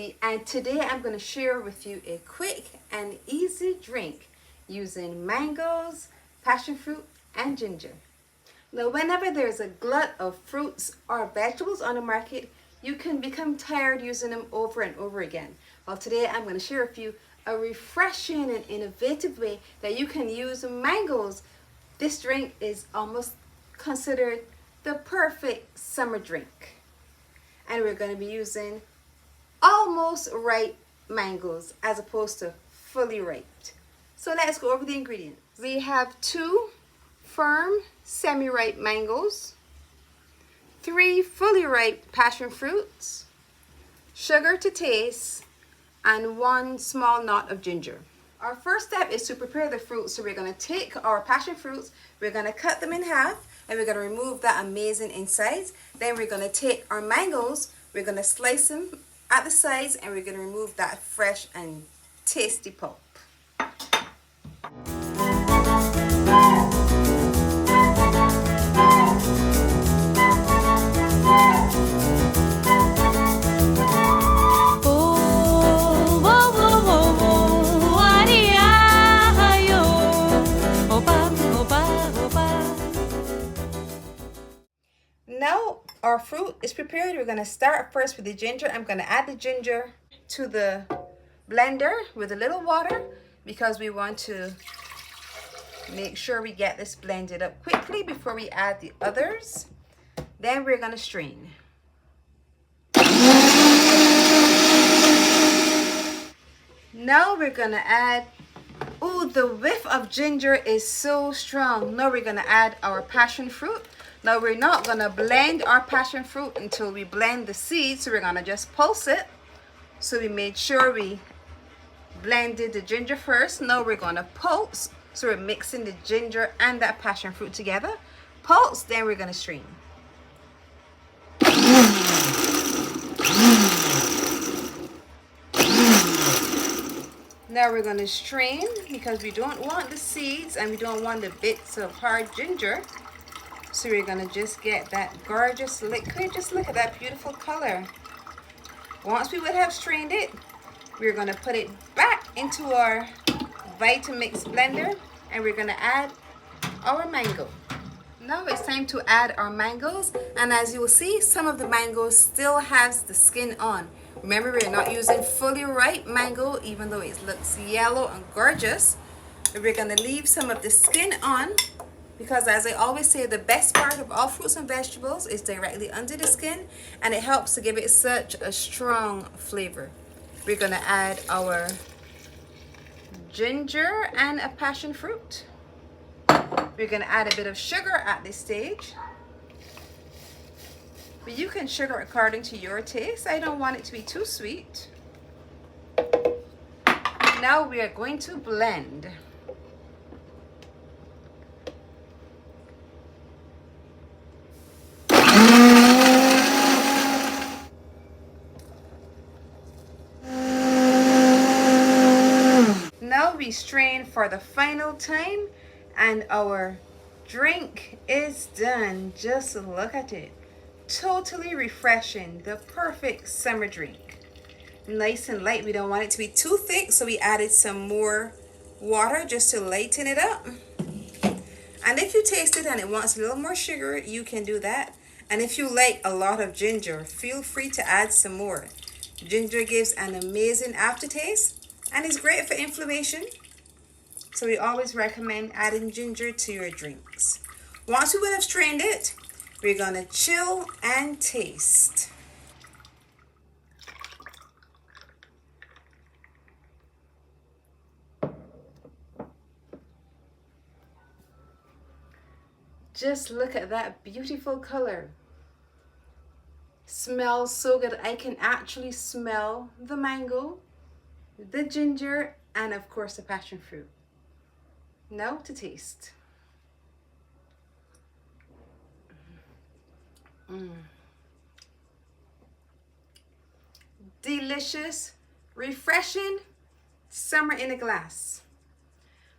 Judy, and today I'm going to share with you a quick and easy drink using mangoes, passion fruit, and ginger. Now, whenever there's a glut of fruits or vegetables on the market, you can become tired using them over and over again. Well, today I'm going to share with you a refreshing and innovative way that you can use mangoes. This drink is almost considered the perfect summer drink. And we're going to be using almost ripe mangoes as opposed to fully ripe. So let's go over the ingredients. We have 2 firm semi-ripe mangoes, 3 fully ripe passion fruits, sugar to taste, and 1 small knot of ginger. Our first step is to prepare the fruits. So we're going to take our passion fruits, we're going to cut them in half, and we're going to remove that amazing insides. Then we're going to take our mangoes, we're going to slice them at the sides, and we're going to remove that fresh and tasty pulp. Now our fruit is prepared. We're going to start first with the ginger. I'm going to add the ginger to the blender with a little water because we want to make sure we get this blended up quickly before we add the others. Then we're going to strain. Now we're going to add, oh, the whiff of ginger is so strong. Now we're going to add our passion fruit. Now we're not going to blend our passion fruit until we blend the seeds, so we're going to just pulse it. So we made sure we blended the ginger first. Now we're going to pulse, so we're mixing the ginger and that passion fruit together. Pulse, then we're going to strain. Now we're going to strain because we don't want the seeds and we don't want the bits of hard ginger. So we're going to just get that gorgeous liquid. Just look at that beautiful color. Once we would have strained it, we're going to put it back into our Vitamix blender and we're going to add our mango. Now it's time to add our mangoes, and as you will see, some of the mangoes still has the skin on. Remember, we're not using fully ripe mango, even though it looks yellow and gorgeous. We're going to leave some of the skin on because, as I always say, the best part of all fruits and vegetables is directly under the skin, and it helps to give it such a strong flavor. We're going to add our ginger and a passion fruit. We're going to add a bit of sugar at this stage. But you can sugar according to your taste. I don't want it to be too sweet. Now we are going to blend. Now we strain for the final time, and our drink is done. Just look at it. Totally refreshing, the perfect summer drink. Nice and light. We don't want it to be too thick, so we added some more water just to lighten it up. And if you taste it and it wants a little more sugar, you can do that. And if you like a lot of ginger, feel free to add some more. Ginger gives an amazing aftertaste and is great for inflammation. So we always recommend adding ginger to your drinks. Once we would have strained it, we're going to chill and taste. Just look at that beautiful color. Smells so good. I can actually smell the mango, the ginger, and of course the passion fruit. Now to taste. Delicious, refreshing, summer in a glass.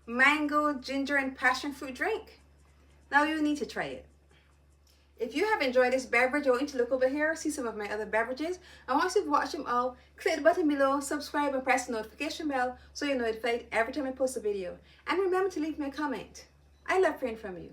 Mango, ginger, and passion fruit drink. Now you need to try it. If you have enjoyed this beverage, I want you to look over here, see some of my other beverages. And once you've watched them all, click the button below, subscribe, and press the notification bell so you're notified every time I post a video. And remember to leave me a comment. I love hearing from you.